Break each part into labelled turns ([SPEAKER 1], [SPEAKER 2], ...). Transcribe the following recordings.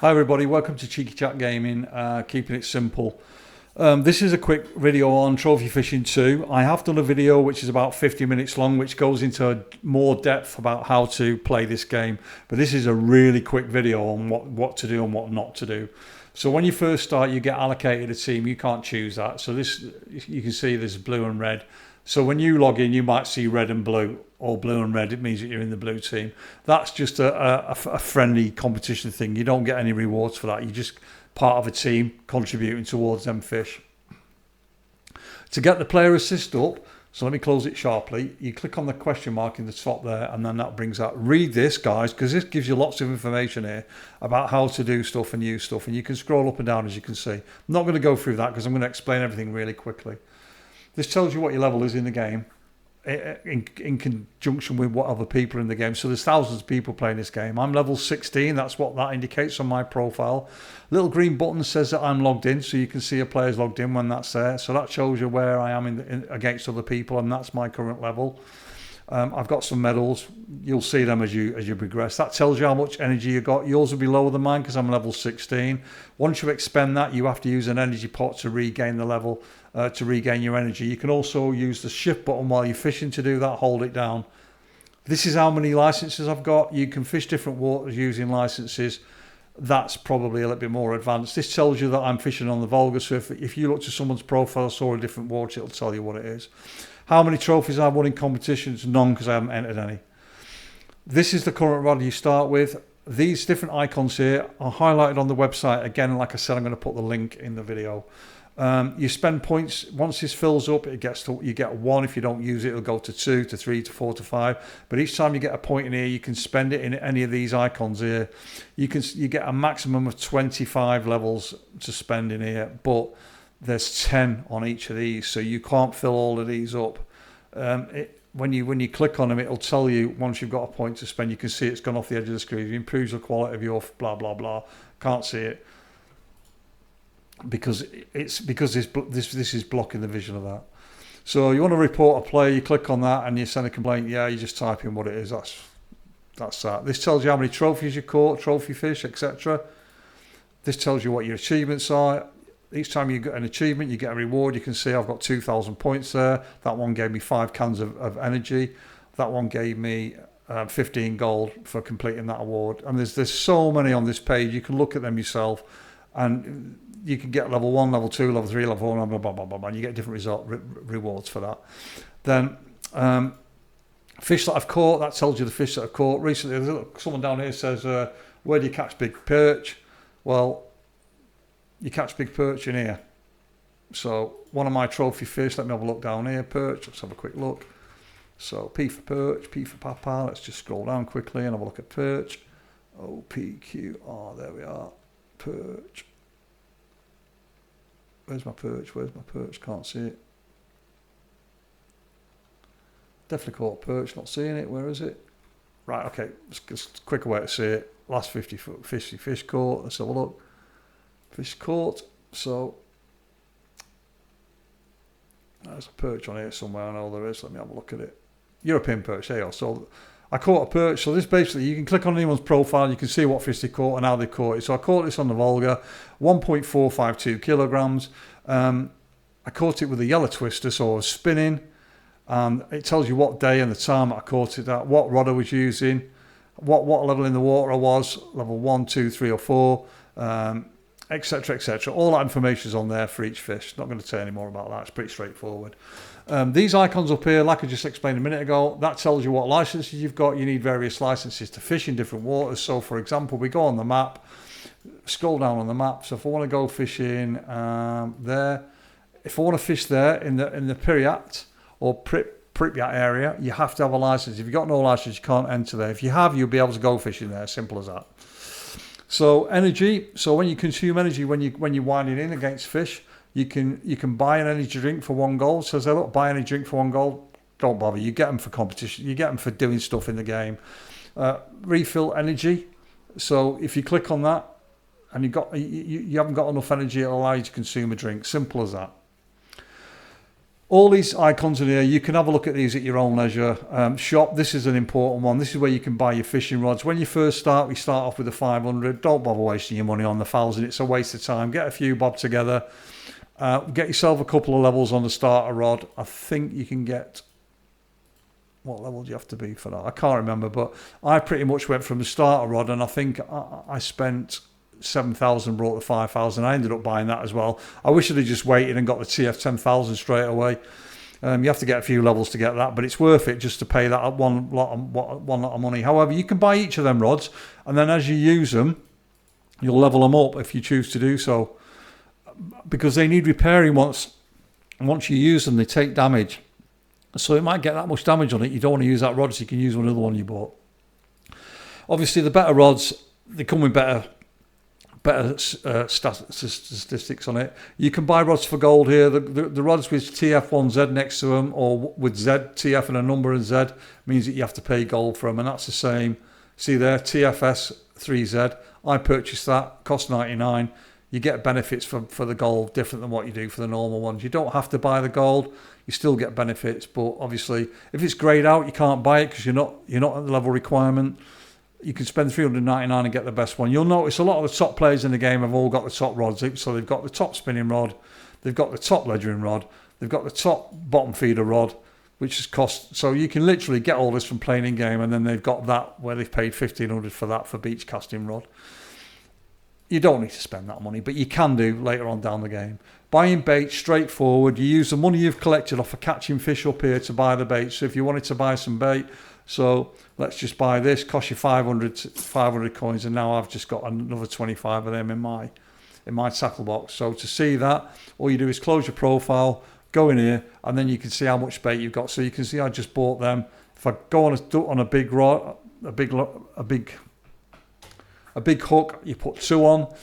[SPEAKER 1] Hi everybody, welcome to Cheeky Chat Gaming, keeping it simple. This is a quick video on Trophy Fishing 2. I have done a video which is about 50 minutes long, which goes into more depth about how to play this game. But this is a really quick video on what to do and what not to do. So when you first start, you get allocated a team. You can't choose that. So this, you can see there's blue and red. So when you log in, you might see red and blue, or blue and red. It means that you're in the blue team. That's just a friendly competition thing. You don't get any rewards for that. You're just part of a team contributing towards them fish. To get the player assist up, so let me close it sharply. You click on the question mark in the top there, and then that brings up. Read this, guys, because this gives you lots of information here about how to do stuff and use stuff. And you can scroll up and down, as you can see. I'm not going to go through that because I'm going to explain everything really quickly. This tells you what your level is in the game in conjunction with what other people in the game. So there's thousands of people playing this game. I'm level 16. That's what that indicates on my profile. Little green button says that I'm logged in, so you can see a player's logged in when that's there. So that shows you where I am against other people, and that's my current level. I've got some medals. You'll see them as you progress. That tells you how much energy you got. Yours will be lower than mine because I'm level 16. Once you expend that, you have to use an energy pot to regain the level, to regain your energy. You can also use the shift button while you're fishing to do that. Hold it down. This is how many licenses I've got. You can fish different waters using licenses. That's probably a little bit more advanced. This tells you that I'm fishing on the Volga. So if you look to someone's profile, saw a different water, it'll tell you what it is. How many trophies I've won in competitions? None, because I haven't entered any. This is the current rod you start with. These different icons here are highlighted on the website. Again, like I said, I'm going to put the link in the video. You spend points. Once this fills up, you get 1. If you don't use it, it'll go to 2, to 3, to 4, to 5. But each time you get a point in here, you can spend it in any of these icons here. You get a maximum of 25 levels to spend in here, but there's 10 on each of these, so you can't fill all of these up. When you click on them, it'll tell you once you've got a point to spend. You can see it's gone off the edge of the screen. It improves the quality of your blah blah blah. Can't see it because this is blocking the vision of that. So you want to report a player, you click on that and you send a complaint. Yeah, you just type in what it is. That's that. This tells you how many trophies you caught, trophy fish, etc. This tells you what your achievements are. Each time you get an achievement, you get a reward. You can see I've got 2,000 points there. That one gave me 5 cans of energy. That one gave me 15 gold for completing that award. And there's so many on this page. You can look at them yourself, and you can get level 1, level 2, level 3, level 4, blah, blah, blah, blah, blah, and you get different rewards for that. Then fish that I've caught, that tells you the fish that I've caught. Recently, someone down here says, where do you catch big perch? Well, you catch big perch in here. So one of my trophy fish, let me have a look down here, perch, let's have a quick look. So P for perch, P for papa, let's just scroll down quickly and have a look at perch. O-P-Q-R, there we are, perch. Where's my perch, can't see it. Definitely caught perch, not seeing it, where is it? Right, okay, just a quicker way to see it. Last 50 fish caught, let's have a look. Fish caught, so there's a perch on here somewhere. I know there is. Let me have a look at it. European perch, there you go. So I caught a perch. So this basically, you can click on anyone's profile, you can see what fish they caught and how they caught it. So I caught this on the Volga, 1.452 kilograms. I caught it with a yellow twister, so I was spinning. It tells you what day and the time I caught it at, what rod I was using, what level in the water I was, level 1, 2, 3 or 4. Etc, etc. All that information is on there for each fish. Not going to tell you any more about that. It's pretty straightforward. These icons up here, like I just explained a minute ago, that tells you what licenses you've got. You need various licenses to fish in different waters. So, for example, we go on the map, scroll down on the map. So, if I want to go fishing there, if I want to fish there in the Pripyat or Pripyat area, you have to have a license. If you've got no license, you can't enter there. If you have, you'll be able to go fishing there. Simple as that. So energy. So when you consume energy, when you're winding in against fish, you can buy an energy drink for 1 gold. So say, look, buy any drink for 1 gold. Don't bother. You get them for competition. You get them for doing stuff in the game. Refill energy. So if you click on that and you haven't got enough energy, it'll allow you to consume a drink. Simple as that. All these icons in here, you can have a look at these at your own leisure. Shop, this is an important one. This is where you can buy your fishing rods. When you first start, we start off with a 500. Don't bother wasting your money on the 1,000. It's a waste of time. Get a few bob together. Get yourself a couple of levels on the starter rod. I think you can get... What level do you have to be for that? I can't remember, but I pretty much went from the starter rod, and I think I spent 7,000, brought the 5,000. I ended up buying that as well. I wish I'd have just waited and got the TF 10,000 straight away. You have to get a few levels to get that, but it's worth it just to pay that one lot of money. However, you can buy each of them rods, and then as you use them, you'll level them up if you choose to do so, because they need repairing once you use them. They take damage. So it might get that much damage on it. You don't want to use that rod, so you can use another one you bought. Obviously, the better rods, they come with better statistics on it. You can buy rods for gold here. The rods with TF1Z next to them, or with Z, TF and a number and Z, means that you have to pay gold for them, and that's the same. See there, TFS 3Z. I purchased that, cost 99. You get benefits for the gold different than what you do for the normal ones. You don't have to buy the gold. You still get benefits, but obviously, if it's greyed out, you can't buy it because you're not at the level requirement. You can spend 399 and get the best one. You'll notice a lot of the top players in the game have all got the top rods. So they've got the top spinning rod, they've got the top ledgering rod, they've got the top bottom feeder rod, which is cost. So you can literally get all this from playing in game, and then they've got that where they've paid 1,500 for that for beach casting rod. You don't need to spend that money, but you can do later on down the game. Buying bait, straightforward. You use the money you've collected off of catching fish up here to buy the bait. So if you wanted to buy some bait, so let's just buy this, cost you 500 coins, and now I've just got another 25 of them in my tackle box. So to see that, all you do is close your profile, go in here, and then you can see how much bait you've got. So you can see I just bought them. If I go on a big rod, a big hook, you put 2 on.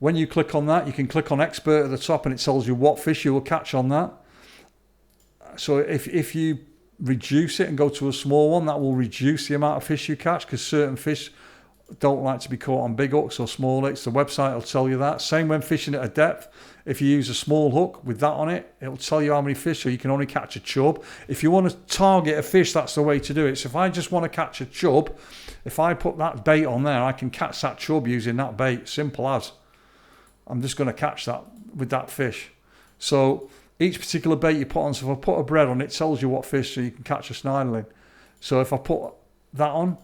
[SPEAKER 1] When you click on that, you can click on expert at the top, and it tells you what fish you will catch on that. So if you reduce it and go to a small one, that will reduce the amount of fish you catch, because certain fish don't like to be caught on big hooks or small hooks. The website will tell you that. Same when fishing at a depth. If you use a small hook with that on it, it'll tell you how many fish, so you can only catch a chub. If you want to target a fish, that's the way to do it. So if I just want to catch a chub, if I put that bait on there, I can catch that chub using that bait. Simple as. I'm just going to catch that with that fish. So each particular bait you put on, so if I put a bread on, it tells you what fish, so you can catch a snarling. So if I put that on,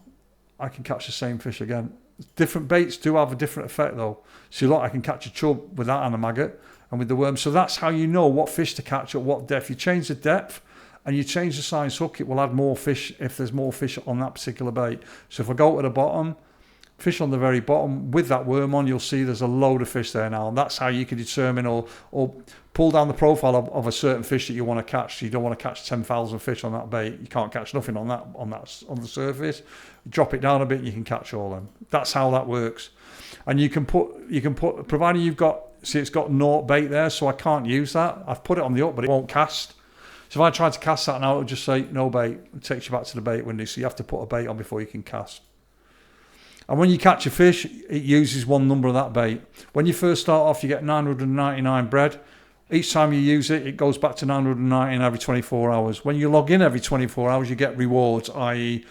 [SPEAKER 1] I can catch the same fish again. Different baits do have a different effect though. So look, I can catch a chub with that and a maggot and with the worm. So that's how you know what fish to catch at what depth. You change the depth and you change the size hook, it will add more fish if there's more fish on that particular bait. So if I go to the bottom, fish on the very bottom with that worm on, you'll see there's a load of fish there now, and that's how you can determine or pull down the profile of a certain fish that you want to catch. So you don't want to catch 10,000 fish on that bait. You can't catch nothing on the surface. Drop it down a bit, you can catch all of them. That's how that works. And you can put providing you've got, see, it's got naught bait there, so I can't use that. I've put it on the up, but it won't cast. So if I try to cast that now, it'll just say no bait. It takes you back to the bait window. So you have to put a bait on before you can cast. And when you catch a fish, it uses one number of that bait. When you first start off, you get 999 bread. Each time you use it, it goes back to 999 every 24 hours. When you log in every 24 hours, you get rewards, i.e.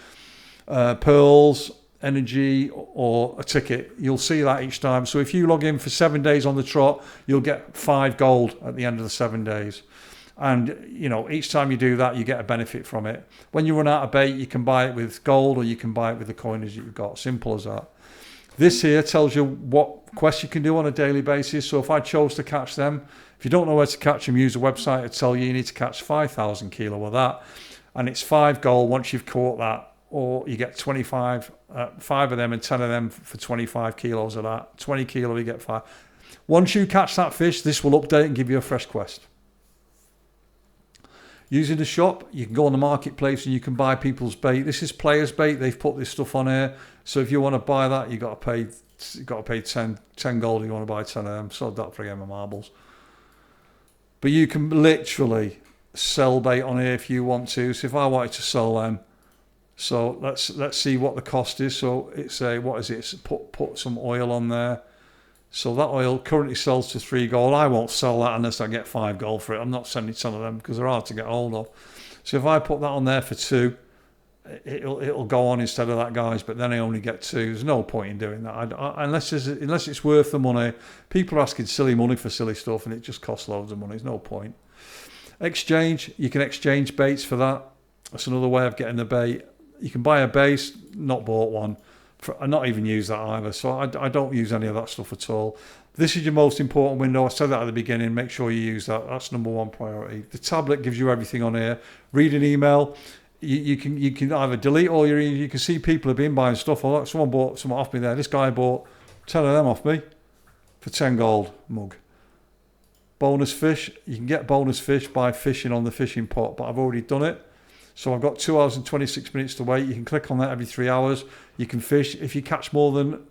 [SPEAKER 1] Pearls, energy, or a ticket. You'll see that each time. So if you log in for 7 days on the trot, you'll get 5 gold at the end of the 7 days. And, you know, each time you do that, you get a benefit from it. When you run out of bait, you can buy it with gold, or you can buy it with the coinage that you've got. Simple as that. This here tells you what quests you can do on a daily basis. So if I chose to catch them, if you don't know where to catch them, use a website to tell you need to catch 5,000 kilo of that. And it's 5 gold once you've caught that. Or you get 5 of them and 10 of them for 25 kilos of that. 20 kilo, you get 5. Once you catch that fish, this will update and give you a fresh quest. Using the shop, you can go on the marketplace and you can buy people's bait. This is players' bait. They've put this stuff on here. So if you want to buy that, you got to pay 10 gold if you want to buy 10 of them. Sold that for a game of marbles. But you can literally sell bait on here if you want to. So if I wanted to sell them, so let's see what the cost is. So it's a, what is it? It's put some oil on there. So that oil currently sells to 3 gold. I won't sell that unless I get 5 gold for it. I'm not sending some of them because they're hard to get hold of. So if I put that on there for 2, it'll go on instead of that, guys. But then I only get 2. There's no point in doing that unless it's worth the money. People are asking silly money for silly stuff, and it just costs loads of money. There's no point. Exchange. You can exchange baits for that. That's another way of getting the bait. You can buy a base. Not bought one. I not even use that either. So I don't use any of that stuff at all. This is your most important window. I said that at the beginning. Make sure you use that. That's number 1 priority. The tablet gives you everything on here. Read an email. You can either delete all your emails. You can see people have been buying stuff. Oh, someone bought something off me there. This guy bought 10 of them off me for 10 gold mug. Bonus fish. You can get bonus fish by fishing on the fishing pot, but I've already done it. So I've got 2 hours and 26 minutes to wait. You can click on that every 3 hours. You can fish. If you catch more than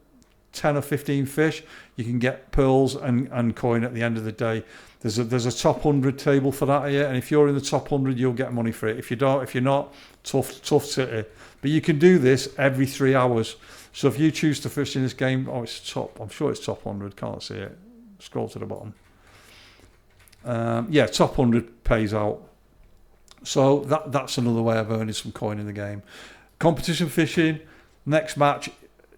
[SPEAKER 1] 10 or 15 fish, you can get pearls and coin at the end of the day. There's a top 100 table for that here, and if you're in the top 100, you'll get money for it. If you're not, tough city. But you can do this every 3 hours. So if you choose to fish in this game, it's top. I'm sure it's top 100. Can't see it. Scroll to the bottom. Yeah, top 100 pays out. So that's another way of earning some coin in the game. Competition fishing. Next match,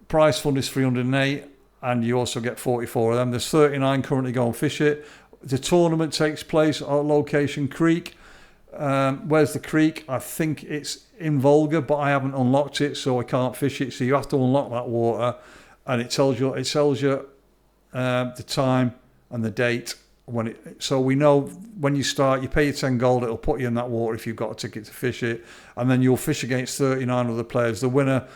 [SPEAKER 1] prize fund is 308, and you also get 44 of them. There's 39 currently going fish it. The tournament takes place at Location Creek. Where's the creek? I think it's in Volga, but I haven't unlocked it, so I can't fish it. So you have to unlock that water, and it tells you the time and the date. So we know when you start, you pay your 10 gold, it'll put you in that water if you've got a ticket to fish it, and then you'll fish against 39 other players. The winner,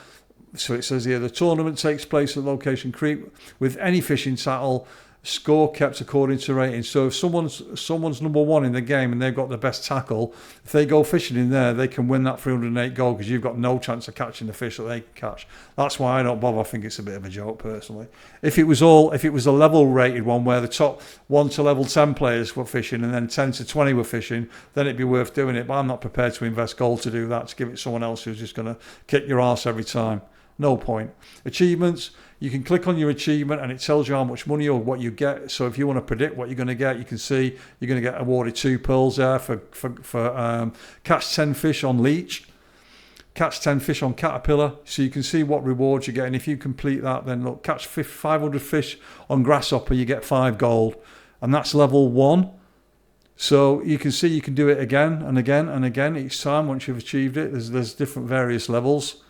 [SPEAKER 1] so it says here, the tournament takes place at Location Creek with any fishing tackle, score kept according to rating. So if someone's number 1 in the game and they've got the best tackle, if they go fishing in there, they can win that 308 gold because you've got no chance of catching the fish that they can catch. That's why I don't bother. I think it's a bit of a joke personally. If it was a level rated one where the top 1 to level 10 players were fishing and then 10 to 20 were fishing, then it'd be worth doing it. But I'm not prepared to invest gold to do that, to give it to someone else who's just going to kick your arse every time. No point. Achievements. You can click on your achievement and it tells you how much money or what you get. So if you want to predict what you're going to get, you can see you're going to get awarded 2 pearls there for catch 10 fish on leech, catch 10 fish on caterpillar. So you can see what rewards you get. And if you complete that, then look, catch 500 fish on grasshopper, you get 5 gold. And that's level 1. So you can see you can do it again and again and again each time once you've achieved it. There's different various levels.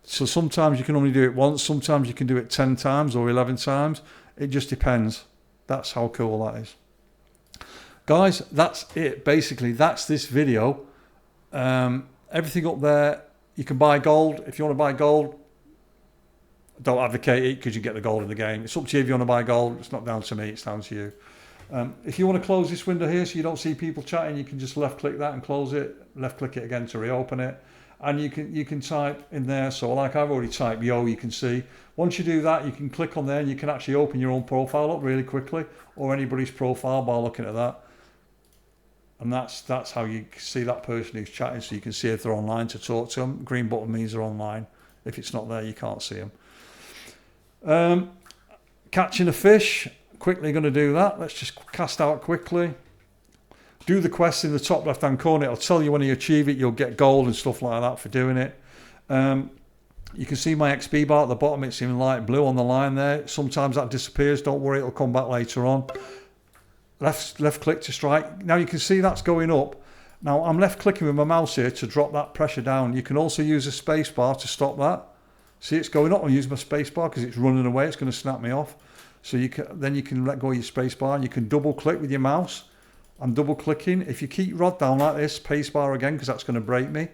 [SPEAKER 1] So sometimes you can only do it once, sometimes you can do it 10 times or 11 times. It just depends. That's how cool that is. Guys, that's it. Basically, that's this video. Everything up there, you can buy gold. If you want to buy gold, don't advocate it because you get the gold in the game. It's up to you if you want to buy gold. It's not down to me, it's down to you. If you want to close this window here so you don't see people chatting, you can just left click that and close it. Left click it again to reopen it. And you can type in there. So like I've already typed yo, you can see. Once you do that, you can click on there and you can actually open your own profile up really quickly, or anybody's profile by looking at that. And that's how you see that person who's chatting, so you can see if they're online to talk to them. Green button means they're online. If it's not there, you can't see them. Catching a fish. Quickly going to do that. Let's just cast out quickly. Do the quest in the top left hand corner. It'll tell you when you achieve it, you'll get gold and stuff like that for doing it. You can see my XP bar at the bottom. It's in light blue on the line there. Sometimes that disappears. Don't worry, it'll come back later on. Left click to strike. Now you can see that's going up. Now I'm left clicking with my mouse here to drop that pressure down. You can also use a space bar to stop that. See, it's going up. I'll use my space bar because it's running away. It's going to snap me off. So then you can let go of your space bar and you can double click with your mouse. I'm double clicking. If you keep rod down like this, space bar again, because that's going to break me.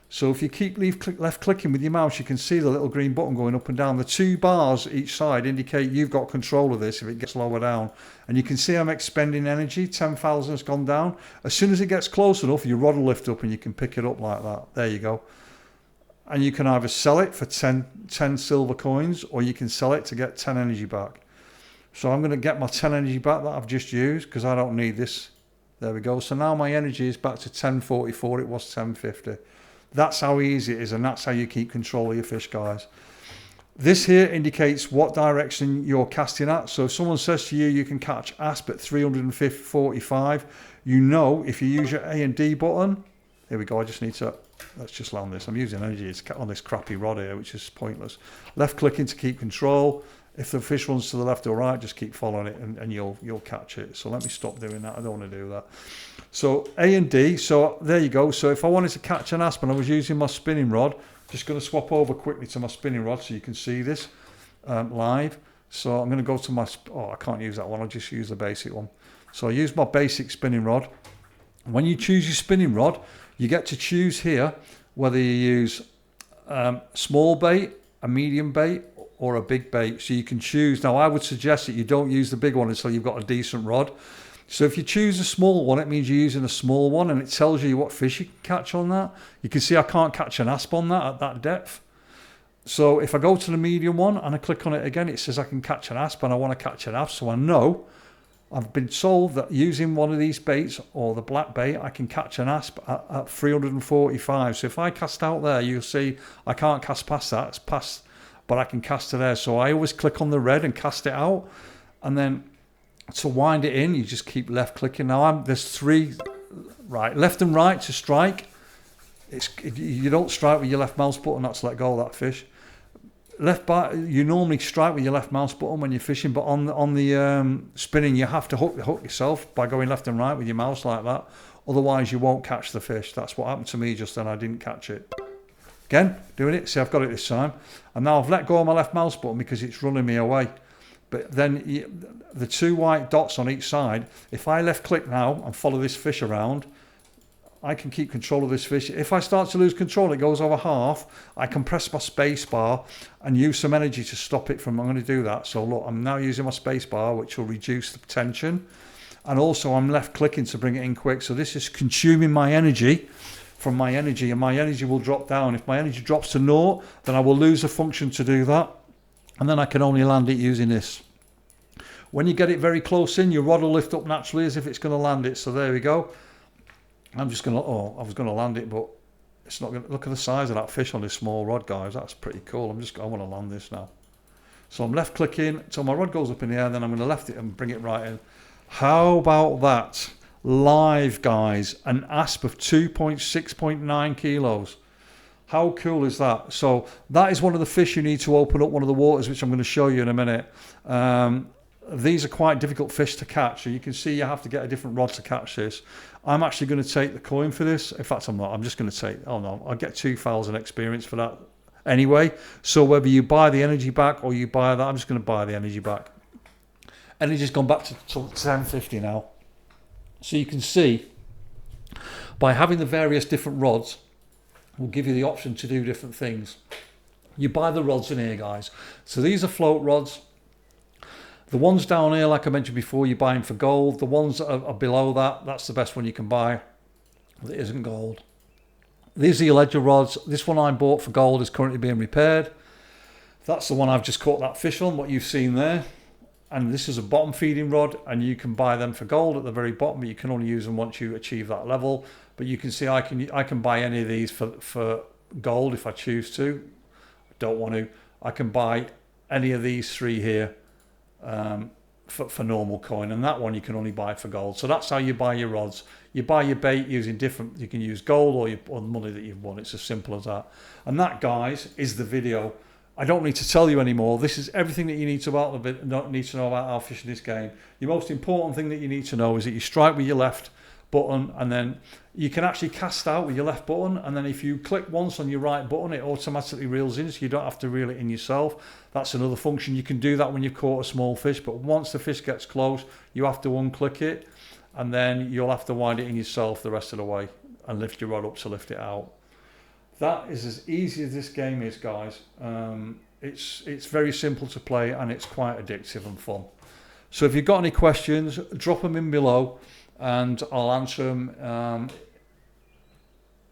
[SPEAKER 1] So if you keep left clicking with your mouse, you can see the little green button going up and down. The 2 bars each side indicate you've got control of this if it gets lower down. And you can see I'm expending energy. 10,000 has gone down. As soon as it gets close enough, your rod will lift up and you can pick it up like that. There you go. And you can either sell it for 10 silver coins, or you can sell it to get 10 energy back. So I'm going to get my 10 energy back that I've just used because I don't need this. There we go. So now my energy is back to 1044. It was 1050. That's how easy it is, and that's how you keep control of your fish, guys. This here indicates what direction you're casting at. So if someone says to you, you can catch asp at 345, you know if you use your A and D button, here we go, I just need to, let's just land this. I'm using energy on this crappy rod here, which is pointless. Left clicking to keep control. If the fish runs to the left or right, just keep following it and you'll catch it. So let me stop doing that. I don't want to do that. So A and D, so there you go. So if I wanted to catch an asp and I was using my spinning rod, just going to swap over quickly to my spinning rod so you can see this live. So I'm going to go to my, I can't use that one. I'll just use the basic one. So I use my basic spinning rod. When you choose your spinning rod, you get to choose here whether you use small bait, a medium bait, or a big bait. So you can choose. Now I would suggest that you don't use the big one until you've got a decent rod. So if you choose a small one, it means you're using a small one, and it tells you what fish you can catch on that. You can see I can't catch an asp on that at that depth. So if I go to the medium one and I click on it again, it says I can catch an asp, and I want to catch an asp. So I know, I've been told that using one of these baits or the black bait, I can catch an asp at 345. So if I cast out there, you'll see I can't cast past that. It's past, but I can cast to there. So I always click on the red and cast it out, and then to wind it in, you just keep left clicking. Now there's three, right, left and right to strike. You don't strike with your left mouse button. That's let go of that fish. Left back, you normally strike with your left mouse button when you're fishing, but on the spinning, you have to hook yourself by going left and right with your mouse like that. Otherwise, you won't catch the fish. That's what happened to me just then. I didn't catch it. Again, doing it. See, I've got it this time. And now I've let go of my left mouse button because it's running me away. But then the two white dots on each side, if I left click now and follow this fish around, I can keep control of this fish. If I start to lose control, it goes over half, I can press my space bar and use some energy to stop it from, I'm going to do that. So look, I'm now using my space bar, which will reduce the tension. And also I'm left clicking to bring it in quick. So this is consuming my energy from my energy, and my energy will drop down. If my energy drops to 0, then I will lose a function to do that. And then I can only land it using this. When you get it very close in, your rod will lift up naturally as if it's going to land it. So there we go. I'm just going to, I was going to land it, but it's not going to, look at the size of that fish on this small rod, guys. That's pretty cool. I want to land this now. So I'm left clicking until my rod goes up in the air, then I'm going to left it and bring it right in. How about that? Live, guys. An asp of 6.9 kilos. How cool is that? So that is one of the fish you need to open up one of the waters, which I'm going to show you in a minute. These are quite difficult fish to catch. So you can see you have to get a different rod to catch this. I'm actually going to take the coin for this. In fact, I'm not. I'm just going to take, oh no, I'll get 2,000 experience for that anyway. So whether you buy the energy back or you buy that, I'm just going to buy the energy back. Energy's gone back to 1050 now. So you can see by having the various different rods will give you the option to do different things. You buy the rods in here, guys. So these are float rods. The ones down here, like I mentioned before, you buy them for gold. The ones that are below that, that's the best one you can buy that isn't gold. These are your ledger rods. This one I bought for gold is currently being repaired. That's the one I've just caught that fish on, what you've seen there. And this is a bottom feeding rod, and you can buy them for gold at the very bottom, but you can only use them once you achieve that level. But you can see I can buy any of these for gold if I choose to. I don't want to. I can buy any of these three here for normal coin, and that one you can only buy for gold. So that's how you buy your rods. You buy your bait using different, you can use gold or the money that you've won. It's as simple as that. And that, guys, is the video. I don't need to tell you anymore. This is everything that you need to know about our fishing this game. Your most important thing that you need to know is that you strike with your left button, and then you can actually cast out with your left button, and then if you click once on your right button, it automatically reels in, so you don't have to reel it in yourself. That's another function. You can do that when you've caught a small fish, but once the fish gets close, you have to unclick it, and then you'll have to wind it in yourself the rest of the way and lift your rod up to lift it out. That is as easy as this game is, guys. It's very simple to play, and it's quite addictive and fun. So if you've got any questions, drop them in below, and I'll answer them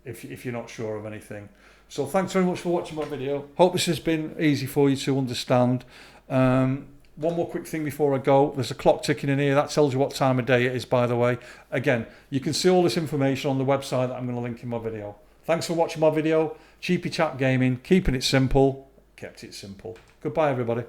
[SPEAKER 1] if you're not sure of anything. So thanks very much for watching my video. Hope this has been easy for you to understand. One more quick thing before I go. There's a clock ticking in here. That tells you what time of day it is, by the way. Again, you can see all this information on the website that I'm going to link in my video. Thanks for watching my video. Cheapy Chap Gaming, keeping it simple. Kept it simple. Goodbye, everybody.